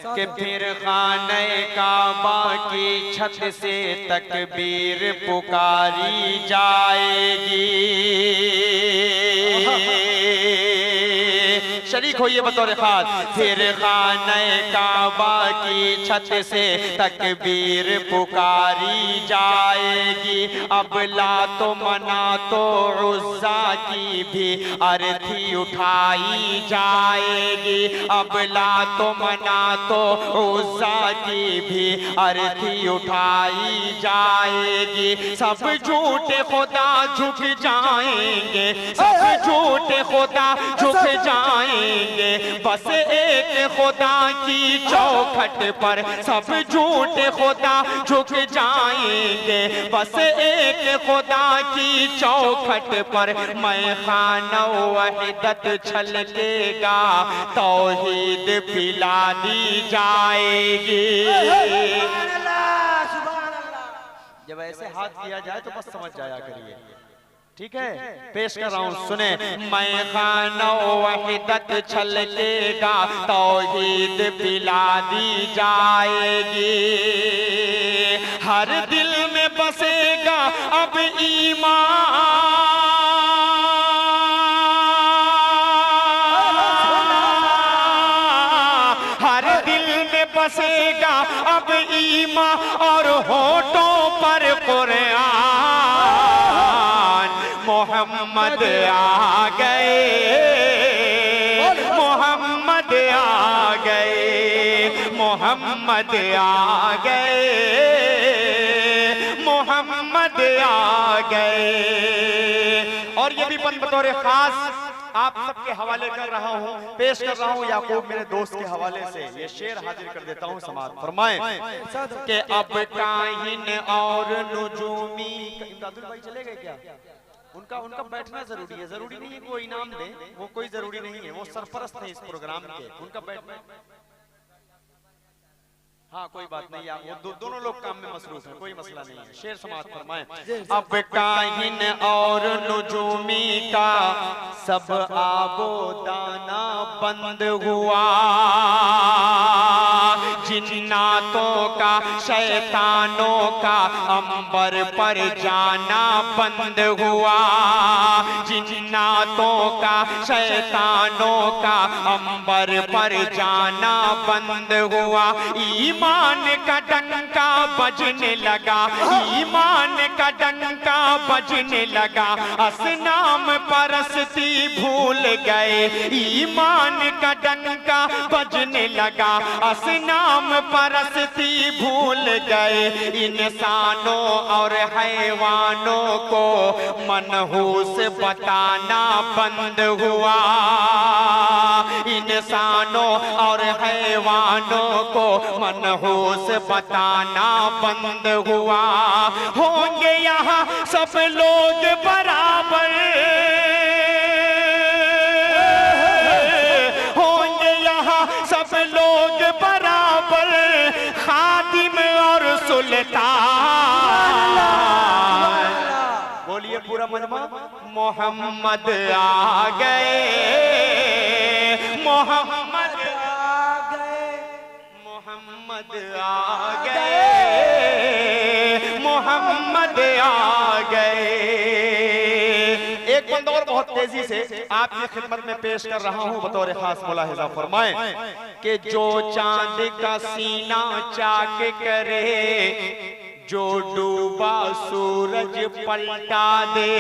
कि फिर खाने काबा की छत से तकबीर पुकारी जाएगी। शरीक होइए बतौर खास। फिर खाने काबा की छत से तकबीर पुकारी जाएगी। अब ला तो मना तो उज़्ज़ा की भी अर्थी उठाई जाएगी। अब ला तो मना तो उज़्ज़ा की भी अर्थी उठाई जाएगी। सब झूठे खुदा झुक जाएंगे, सब झूठे खुदा झुक जाएंगे। बस एक खुदा की चौखट पर सब झूठे खुदा झुक जाएंगे। बस एक खुदा की चौखट पर मैं खाना वहदत छलकेगा, तौहीद पिला दी जाएगी। जब ऐसे हाथ किया जाए तो बस समझ जाया करिए, ठीक है। पेश कर रहा हूं, सुने। मैं खाना वहदत छलकेगा, तौहीद पिला दी जाएगी। हर दिल में बसेगा अब ईमान, हर दिल में बसेगा अब ईमान और होठों पर कुरान। मोहम्मद आ गए, मोहम्मद आ गए, मोहम्मद आ गए, मोहम्मद आ गए। और ये भी बतौर खास आप सबके हवाले कर रहा हूँ, पेश कर रहा हूँ याकूब मेरे दोस्त के हवाले से ये शेर हाजिर कर देता हूँ। समाज फरमाएं कि अब काहिन और नुजूमी। इमदादुल भाई चले गए क्या? उनका बैठना जरूरी है। जरूरी नहीं है कि वो इनाम दे, वो कोई जरूरी नहीं है, वो सरपरस्त है इस प्रोग्राम के, उनका बैठना। हाँ कोई बात नहीं, आप वो दोनों लोग काम में मसरूफ हैं, कोई मसला नहीं है। शेर समाअत फरमाएं। अब काहिन और नुजूमी का सब आबो दाना बंद हुआ, जिन्नातों का शैतानों का अंबर पर जाना बंद हुआ, जिन्नातों का शैतानों का अंबर पर जाना बंद हुआ। ईमान का डंका बजने लगा, ईमान का डंका बजने लगा। असनाम परस्ती भूल गए, ईमान का डंका बजने लगा। असनाम परस्ती भूल गए। इंसानों और हैवानों को मनहूस बताना बंद हुआ, इंसानों और हैवानों को मनहूस बताना बंद हुआ। होंगे यहाँ सब लोग बराबर, होंगे यहाँ सब लोग बराबर, खादिम और सुल्तान। बोलिए पूरा मजमा। मोहम्मद आ गए, मोहम्मद मोहम्मद आ गए, मोहम्मद आ गए। एक बंद और बहुत तेजी से आपकी खिदमत में पेश कर रहा हूं बतौर खास मुलाहिजा फरमाएं कि जो चांद का सीना चाक करे, जो डूबा सूरज पलटा दे।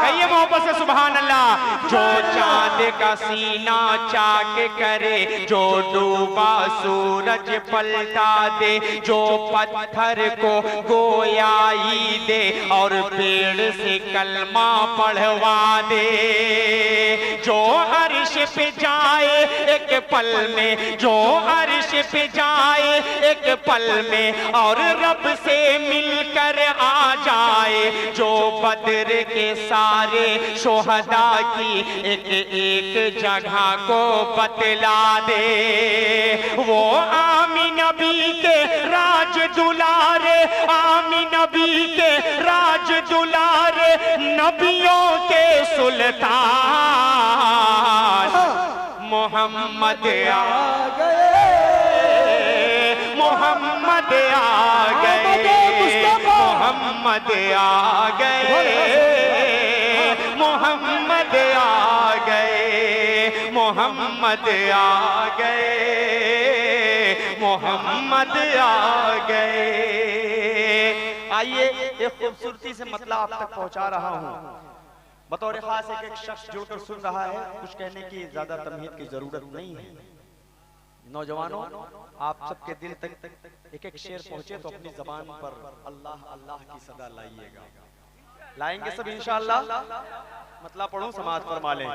कहिए मोहब्बत से सुभान अल्लाह। जो चांद का सीना चाक करे, जो डूबा सूरज पलटा दे, जो पत्थर को गोयाई दे और पेड़ से कलमा पढ़वा दे, जो अर्श पे जाए एक पल में, जो अर्श पे जाए एक पल में और रब से मिलकर आ जाए, जो बद्र के सारे शोहदा की एक एक जगह को बतला दे, वो आमीन नबी के राज दुलारे, आमीन नबी के राज दुलारे, नबियों के सुल्तान मोहम्मद आ गए, मोहम्मद आ गए, मोहम्मद आ गए, मोहम्मद आ गए, मोहम्मद आ गए, मोहम्मद आ गए। आइए एक खूबसूरती से मतलब आप तक पहुंचा रहा हूं। बतौर खास एक शख्स जुड़कर सुन रहा है, कुछ कहने की ज्यादा तमहीद की जरूरत नहीं है। नौजवानों, आप सबके दिल तक एक एक शेर पहुंचे तो अपनी जबान पर अल्लाह अल्लाह की सदा लाइएगा। लाएंगे सब इंशाअल्लाह। मतलब पढ़ो, समाज फरमा लें।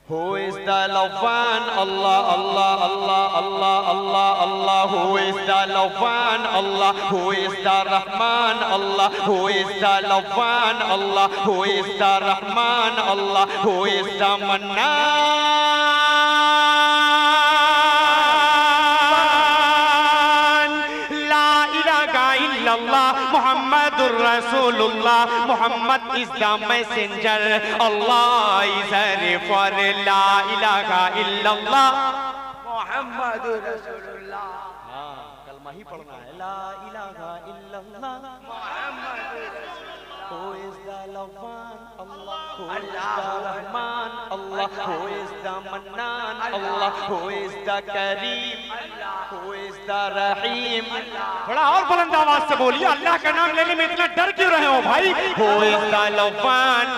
Who is the loved one? Allah, Allah, Allah, Allah, Allah, Allah. Who is the loved one? Allah. Who is the Rahman? Allah. Who is the loved one? Allah. Who is the Rahman? Allah. Who is the Mannan? La ilaha illallah. Muhammadur Rasulullah. Muhammad is the messenger. Allah is here for la ilaha illallah. Muhammadur Rasulullah. हाँ, कलमा ही पढ़ना है। La ilaha illallah. Muhammadur Rasulullah. Who is the loved one? Allah. Who is the Rahman? Allah. Who is the Mannan? Allah. Who is the Kareem? Who is the Rahim? थोड़ा और बुलंद आवाज से बोलिए। अल्लाह का नाम लेने में इतना डर क्यों रहे हो भाई? Who is the loved one?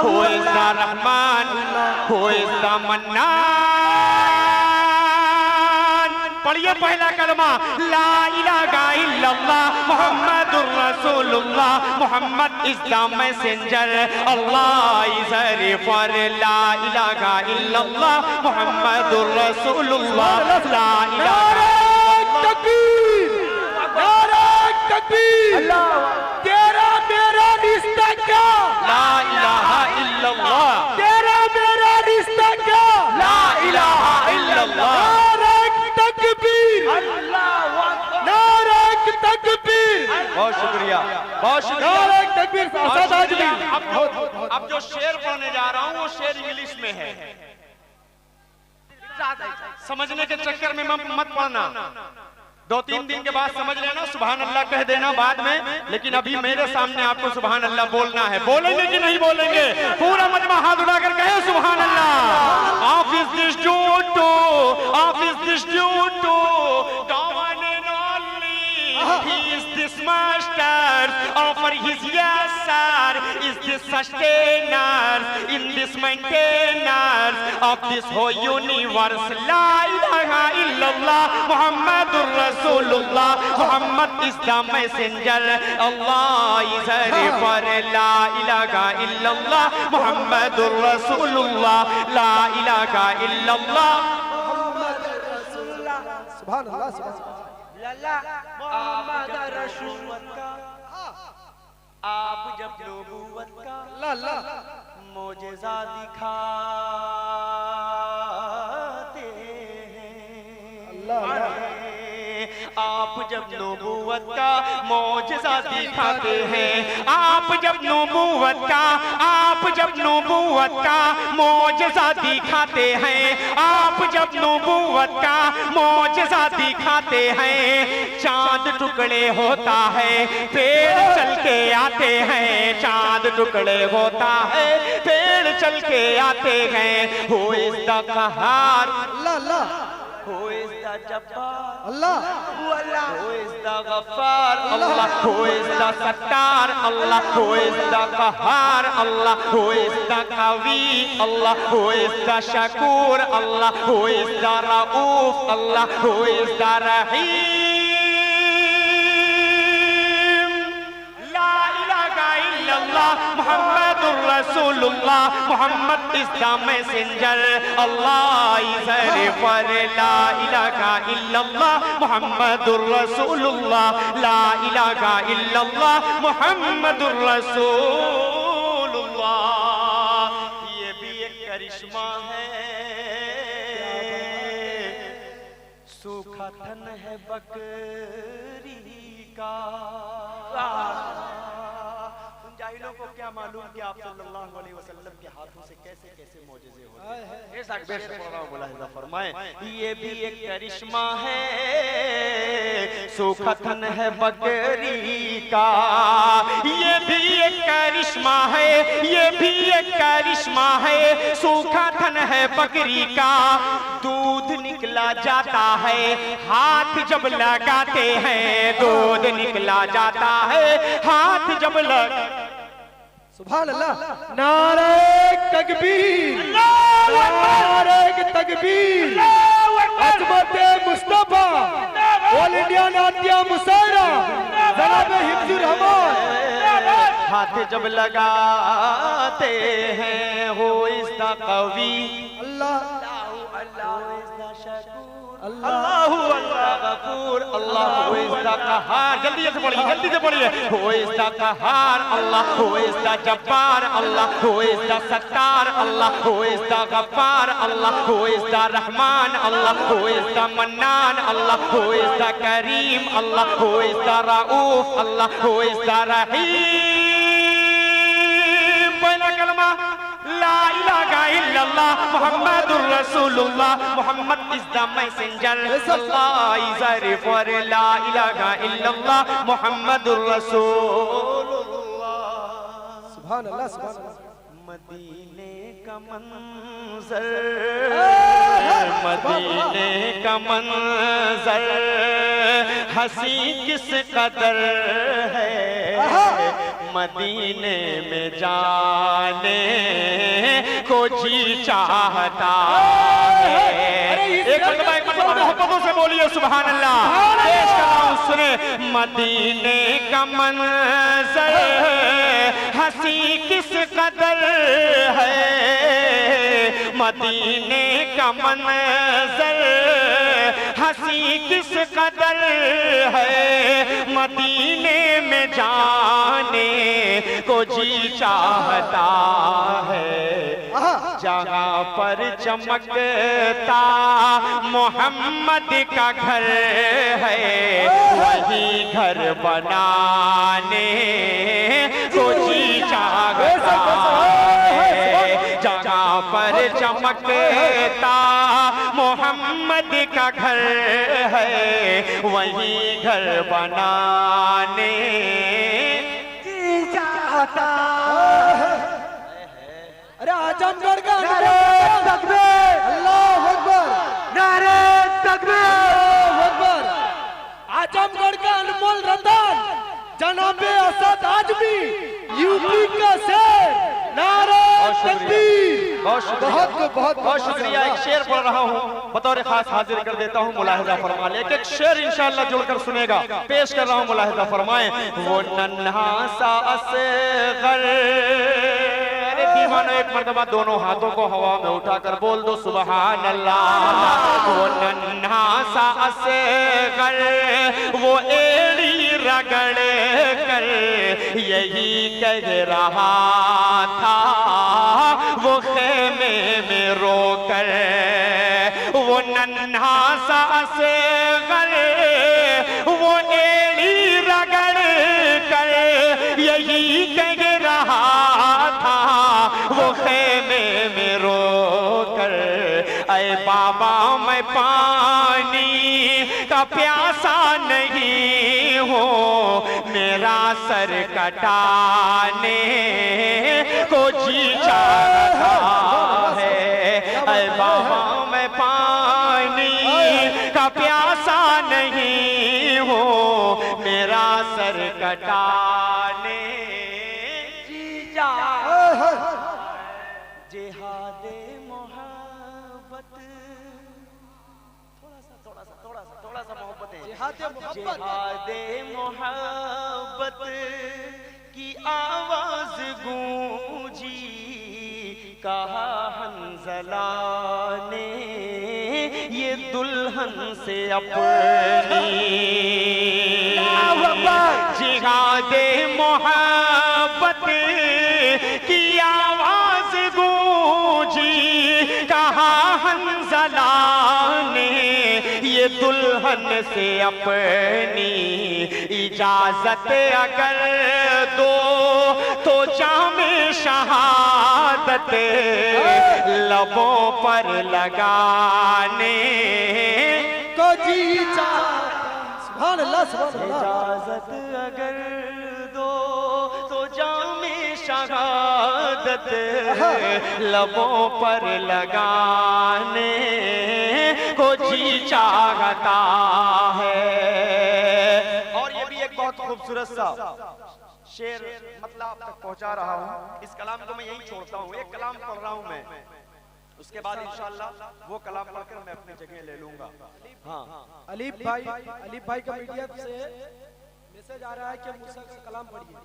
Who is the Rahman? Who is the Mannan? पढ़िए पहला कलमा। ला इलाहा इल्लल्लाह मुहम्मदुर रसूलुल्लाह। Muhammad is the messenger. Allah is here for la ilaha illallah. मुहम्मदुर रसूलुल्लाह। ला इलाहा तकबीर, नारे तकबीर। तेरा मेरा रिश्ता क्या? ला इलाहा इल्लल्लाह। तेरा मेरा रिश्ता क्या? ला इलाहा इल्लल्लाह। नारे तकबीर, नारे तकबीर। बहुत शुक्रिया, बहुत शुक्रिया। नारे तकबीर। अब जो शेर पढ़ने जा रहा हूँ वो शेर इंग्लिश में है। समझने के चक्कर में मत पढ़ना। 2-3 दिन के बाद समझ लेना, सुभान अल्लाह कह देना बाद में। लेकिन अभी मेरे सामने आपको सुभान अल्लाह बोलना है। बोलेंगे कि नहीं बोलेंगे? पूरा मजमा हाथ उठाकर कहे सुभान अल्लाह। Office this due to, office this due to God and only he is this master offer his yes sir is this sustainer in this maintainer of this whole universe. ला इलाहा इल्लल्लाह मुहम्मदुर रसूलुल्लाह। Muhammad is the messenger. Allah is here for la ilaha illallah. मुहम्मदुर रसूलुल्लाह। ला इलाहा इल्लल्लाह मुहम्मदुर रसूलुल्लाह। सुभान अल्लाह, सुभान अल्लाह। मोहम्मद रसूलुल्लाह का आप जब नबूवत का मोजेज़ा दिखाते हैं, आप जब नबूवत का मोजेज़ा दिखाते हैं, आप जब नबूवत का, आप जब नबूवत का मोजेज़ा दिखाते हैं, आप जब नबूवत का मोजेज़ा दिखाते हैं। चांद टुकड़े होता है, पेड़ चल के आते हैं। चांद टुकड़े होता है, पेड़ चल के आते हैं। Who is the Qahhar? Allah. Who is the Jabbar? Allah. Who is the Ghaffar? Allah. Who is the Sattar? Allah. Who is the Qahhar? Allah. Who is the Qawi? Allah. Who is the Shakur? Allah. Who is the Rauf? Allah. Who is the Rahim? Muhammadur Rasulullah. Muhammad is the messenger. Allah is here for la ilaha illallah. Muhammadur Rasulullah. La ilaha illallah. Muhammadur Rasulullah. ये भी एक करिश्मा है। सूखा थन है बकरी का। जाहिलों को क्या मालूम कि आप सल्लल्लाहु अलैहि वसल्लम के हाथों से कैसे कैसे मौजज़े होते हैं। ऐसा मुलाहिज़ा फरमाएं, ये भी एक करिश्मा है, सूखा थन है बकरी का, ये भी एक करिश्मा है, ये भी एक करिश्मा है, सूखा थन है बकरी का, दूध निकला जाता है हाथ जब लगाते हैं, दूध निकला जाता है हाथ जब लग। सुभान अल्लाह, नारे तकबीर, नारे तकबीर, अजमत मुस्तफा, ऑल इंडिया नातिया मुशायरा, जनाब हिफ्जुर रहमान। हाथ जब लगाते हैं हो इसका कवी, अल्लाह अल्लाहु अल्लाह गफूर, अल्लाह इज़्ज़ा कहार। जल्दी से पढ़िए, जल्दी से पढ़िए। हो इज़्ज़ा कहार अल्लाह, हो इज़्ज़ा जब्बार अल्लाह, हो इज़्ज़ा सत्तार अल्लाह, हो इज़्ज़ा गफ्फार अल्लाह, हो इज़्ज़ा रहमान अल्लाह, हो इज़्ज़ा मन्नान अल्लाह, हो इज़्ज़ा करीम अल्लाह, हो इज़्ज़ा रऊफ अल्लाह, हो इज़्ज़ा रहीम। पहला कलमा ला इलाहा इल्लल्लाह मुहम्मदुर रसूलुल्लाह, Muhammad is the messenger, Allah is a refer, ला इलाहा इल्लल्लाह मुहम्मदुर रसूलुल्लाह। सुभान अल्लाह, सुभान अल्लाह। मदीने का मंजर, मदीने का मंजर हंसी किस कदर है, मदीने में जाने को जी चाहता है। एक मरतबा मोहब्बतों से बोलिए सुभान अल्लाह। पेश कर रहा हूं, सुने। मदीने का मंजर हंसी किस कदर है, मदीने का मंजर हंसी किस कदर है, मदीने में जाने को जी चाहता है। जहाँ पर चमकता मोहम्मद का घर है, वही घर बनाने को जी चाहता है। जहाँ पर चमकता मोहम्मद का घर है, वही घर बनाने जी चाहता। अरे आजमगढ़ का नारे तकबीर, अल्लाहु अकबर, नारे तकबीर, अल्लाहु अकबर। आजमगढ़ का अनमोल रतन जनाबे असद आजमी, यूपी का शेर, नारे तकबीर। बहुत शुक्रिया। एक शेर पढ़ रहा हूँ, बतौर खास हाजिर कर देता हूँ, मुलाहिजा फरमा ले। एक शेर इंशाअल्लाह जुड़कर सुनेगा, पेश कर रहा हूँ, मुलाहिजा फरमाएं। वो नन्हा सा असगर, दीवानो एक मर्तबा दोनों हाथों को हवा में उठाकर बोल दो सुभान अल्लाह। वो नन्हा सा असगर, वो एड़ी रगड़ कर यही कह रहा था, वो खेमे में रोकर। वो नन्हा सा असगर, वो एड़ी रगड़ कर यही कह रहा था, वो खेमे में रोकर। ऐ बाबा मैं पानी का प्यासा नहीं हूँ, मेरा सर कटाने को जी चाहता है। ऐ बाबा मैं पानी का प्यासा नहीं हूँ, मेरा सर कटाने जी चाहता। जिहादे मोहब्बत, थोड़ा सा मोहब्बत है। जिहादे मोहब्बत की आवाज गूंजी, कहा हंज़ला ने ये दुल्हन से अपनी। जिहादे मोहब्बत की आवाज गूंजी, कहा हंज़ला ने ये ये दुल्हन से अपनी इजाजत अगर दो तो जामे शहादत लबों पर लगाने को जी चाहता। सुभान अल्लाह, सुभान अल्लाह। इजाजत अगर दो तो जामे शहादत लबों पर लगाने को जी चाहता है। और ये भी एक बहुत खूबसूरत सा शेर मतलब आप तक पहुंचा रहा हूं। इस कलाम को मैं यही छोड़ता हूं, एक कलाम पढ़ रहा हूं मैं, उसके बाद इंशाअल्लाह वो कलाम पढ़कर मैं अपनी जगह ले लूंगा। हाँ, अलीफ भाई का मीडिया से मैसेज आ रहा है कि मूसा का कलाम पढ़िए।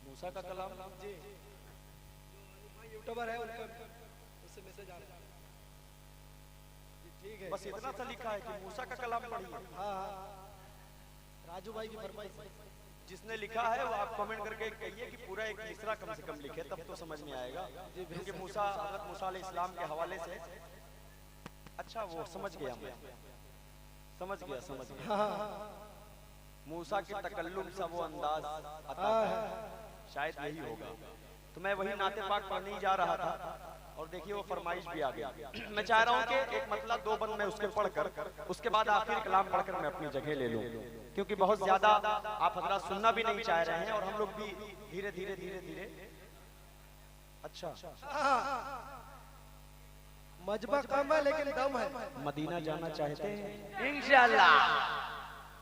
मूसा का कलाम जी, यूट्यूबर है उनका, उससे मैसेज आ रहा है। ठीक है, बस इतना सा लिखा है कि मूसा का कलाम पढ़िए। हाँ हाँ, राजू भाई की फरमाइश है। जिसने लिखा है वो आप कमेंट करके कहिए कि पूरा एक मिसरा कम से कम लिखे, तब तो समझ में आएगा। क्योंकि मूसा, हज़रत मूसा अलैहिस्सलाम के हवाले से अच्छा वो समझ गया, मैं समझ गया। मूसा की तकल्लुम सा वो अंदाज आता है, शायद यही होगा। तो मैं वही नाते पाक पढ़ने ही जा रहा था और देखिए वो फरमाइश भी आ गया। मैं चाह रहा हूँ कि एक मतलब दो बंद मैं उसके पढ़कर उसके बाद आखिर कलाम पढ़कर मैं अपनी जगह ले लूँ, क्योंकि बहुत ज्यादा आप हजरात सुनना भी नहीं चाह रहे हैं और हम लोग भी धीरे धीरे अच्छा मजबा कम है लेकिन दम है। मदीना जाना चाहते हैं इंशाअल्लाह।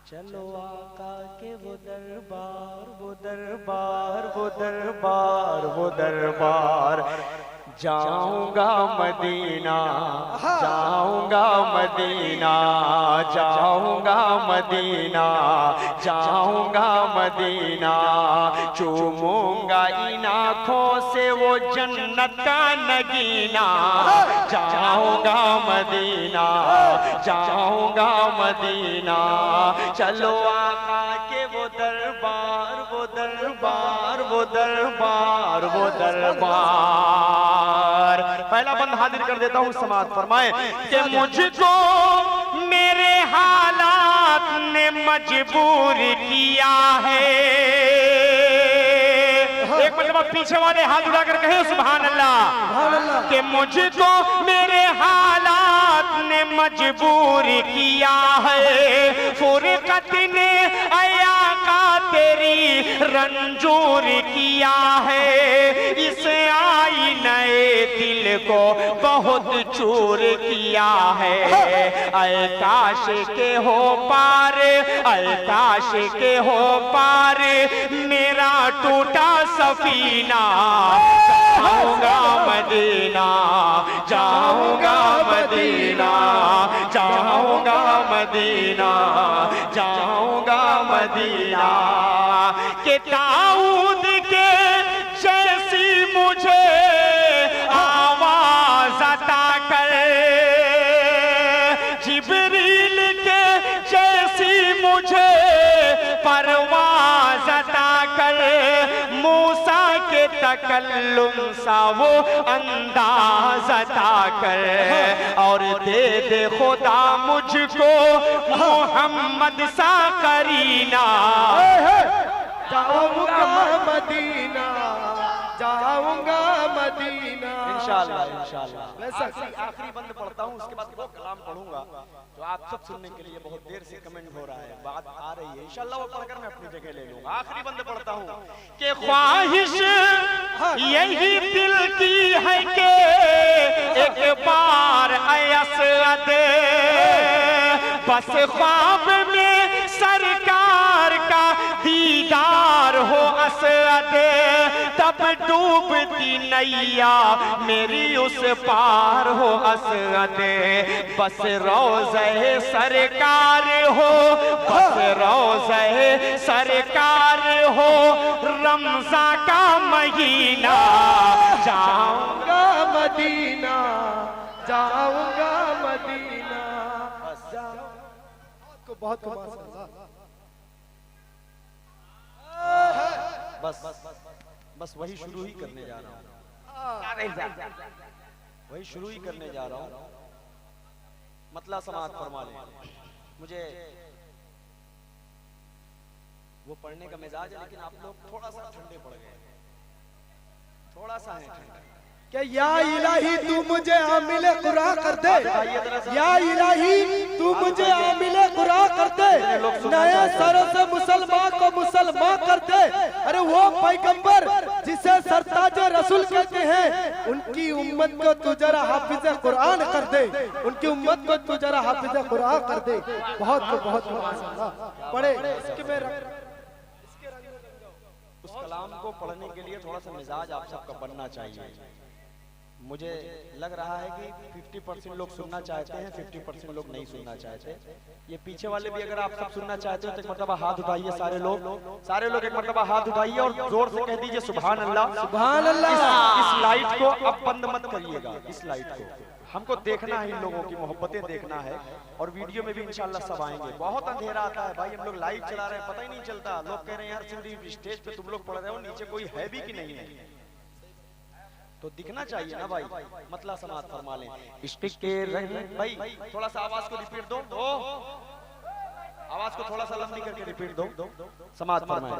चलो आका के वो दरबार, वो दरबार, वो दरबार, वो दरबार, जाऊंगा मदीना, जाऊंगा मदीना, जाऊंगा मदीना, जाऊंगा मदीना, चूमूंगा इन आँखों से वो जन्नत का नगीना, जाऊंगा मदीना, जाऊंगा मदीना, चलो आका के वो दरबार, वो दरबार, वो दरबार, वो दरबार। पहला बंद हाजिर कर देता हूँ, समाज फरमाए कि मुझको मेरे हालात ने मजबूर किया है। एक मतलब पीछे वाले हाथ उठाकर कहे सुभान अल्लाह, कि मुझको मेरे हालात ने मजबूर किया है। फुरकत ने आया का तेरी रंजूर किया है। इस आईने दिल को बहुत चूर किया है। ऐ काश के हो पार, ऐ काश के हो पार मेरा टूटा सफीना। जाऊंगा मदीना, जाऊंगा मदीना, जाऊंगा मदीना, जाऊंगा मदीना, के दाऊद के जैसी मुझे आवाज अता कर, जिब्रील के जैसी मुझे परवाज अता कर, मूसा के तकल्लुम सा वो अंदाज अता कर, और दे दे खुदा मुझको मोहम्मद सा करीना। जाऊंगा मदीना, जाऊंगा मदीना। इंशाअल्लाह, इंशाअल्लाह। वैसा आखिरी बंद पढ़ता हूँ, उसके बाद वो कलाम पढ़ूंगा तो आप सब सुनने के लिए बहुत देर से कमेंट हो रहा है, बात आ रही है। इंशाअल्लाह वो पढ़कर मैं अपनी जगह ले लूंगा। आखिरी बंद पढ़ता हूँ कि ख्वाहिश यही दिल की है कि एक बार असद बस ख्वाब में सरकार का दीदार हो असद, तब डूबती नैया मेरी उस पार हो असद। बस रोज़े सरकार हो, बस रोज़े सरकार हो, रमज़ा का महीना। जाऊंगा मदीना, जाऊंगा मदीना। बहुत बस वही शुरू ही करने जा रहा हूँ, वही शुरू ही करने जा रहा हूँ। मतलब समाअत फरमा लें। मुझे वो पढ़ने का मिजाज है, लेकिन आप लोग थोड़ा सा ठंडे पड़ गए, थोड़ा सा है ठंडा। क्या या इलाही तू मुझे आमिले कुरान कर दे, या इलाही तू मुझे आमिले कुरान कर दे, नए सरों से मुसलमान को मुसलमान कर दे। अरे वो पैगंबर जिसे सरताज रसूल कहते हैं, उनकी उम्मत को तू जरा हाफिज कुरान कर दे, उनकी उम्मत को तू जरा हाफिज कुरान कर दे। बहुत माशाअल्लाह पढ़े। उस कलाम को पढ़ने के लिए थोड़ा सा मिजाज आप सबका बनना चाहिए। मुझे लग रहा है कि 50% लोग सुनना चाहते हैं, 50% लोग नहीं सुनना चाहते। ये पीछे वाले भी अगर आप सब सुनना चाहते हो तो एक मरतबा हाथ उठाइए, सारे लोग एक मरतबा हाथ उठाइए और जोर से कह दीजिए सुभान अल्लाह, सुभान अल्लाह। इस लाइट को अब बंद मत करिएगा, इस लाइट को हमको देखना है, इन लोगों की मोहब्बतें देखना है। और वीडियो में भी इंशाल्लाह सब आएंगे। बहुत अंधेरा आता है भाई, हम लोग लाइव चला रहे हैं, पता ही नहीं चलता। लोग कह रहे हैं यार सिर्फ स्टेज पे तुम लोग पढ़ रहे हो, नीचे कोई है भी कि नहीं है, तो दिखना चाहिए ना भाई। मतला समाज फरमा लें इश्क के रंग। भाई थोड़ा सा आवाज को रिपीट दो, आवाज को थोड़ा सा लंबी करके रिपीट दो, समाज फरमाए।